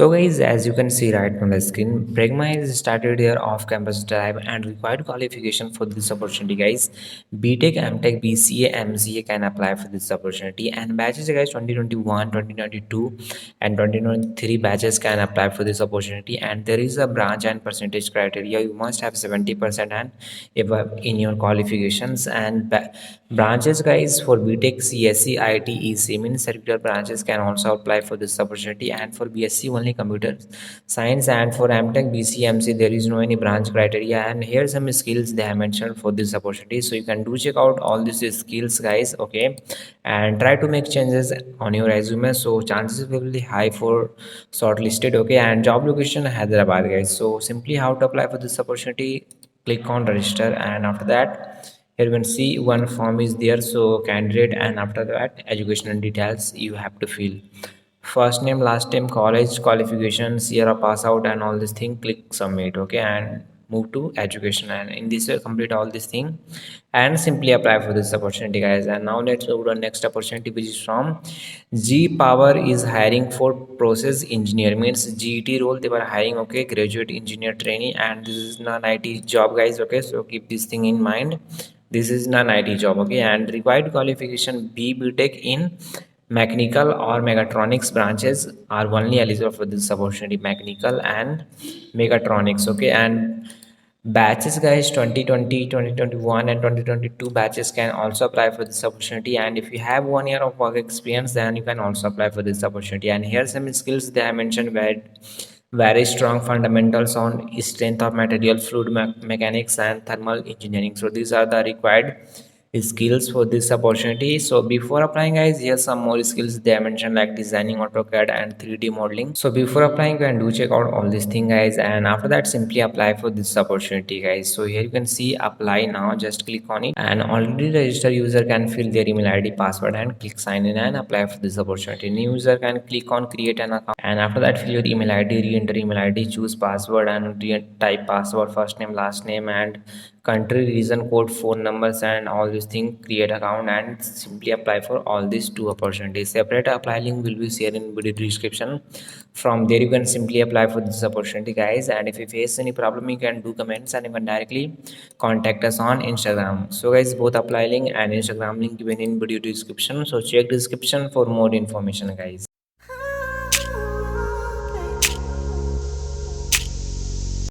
So guys, as you can see right on the screen, Pragma has started their off-campus drive and required qualification for this opportunity, guys. BTech, MTech, BCA, MCA can apply for this opportunity, and batches, guys, 2021, 2022, and 2023 batches can apply for this opportunity. And there is a branch and percentage criteria. You must have 70% and above in your qualifications. And branches, guys, for BTech, CSE, IT, EC, means circular branches can also apply for this opportunity, and for BSc only computer science, and for MTech, BCMC there is no any branch criteria. And here some skills they have mentioned for this opportunity, so you can do check out all these skills, guys. Okay, and try to make changes on your resume, so chances will be high for shortlisted. Okay, and job location Hyderabad, guys. So simply how to apply for this opportunity, click on register, and after that here you can see one form is there, so candidate, and after that educational details you have to fill: first name, last name, college qualifications, year of pass out, and all this thing. Click submit. Okay, and move to education, and in this way complete all this thing and simply apply for this opportunity, guys. And now let's move to the next opportunity, which is from G Power is hiring for process engineer, means GET role they were hiring. Okay, graduate engineer trainee, and this is non IT job, guys. Okay, so keep this thing in mind, this is non IT job. Okay, and required qualification BTech in mechanical or mechatronics branches are only eligible for this opportunity, mechanical and mechatronics. Okay, and batches, guys, 2020, 2021, and 2022 batches can also apply for this opportunity, and if you have 1 year of work experience then you can also apply for this opportunity. And here some skills they have mentioned: very strong fundamentals on strength of material, fluid mechanics, and thermal engineering. So these are the required skills for this opportunity. So before applying, guys, here's some more skills they mentioned, like designing AutoCAD and 3D modeling. So before applying, you can do check out all these things, guys, and after that simply apply for this opportunity, guys. So here you can see apply now, just click on it, and already registered user can fill their email ID, password, and click sign in and apply for this opportunity. New user can click on create an account, and after that fill your email ID, re-enter email ID, choose password, and type password, first name, last name, and country, region code, phone numbers, and all these things. Create account and simply apply for all these two opportunities. Separate apply link will be shared in video description. From there you can simply apply for this opportunity, guys. And if you face any problem, you can do comments, and you can directly contact us on Instagram. So guys, both apply link and Instagram link given in video description, so check description for more information, guys.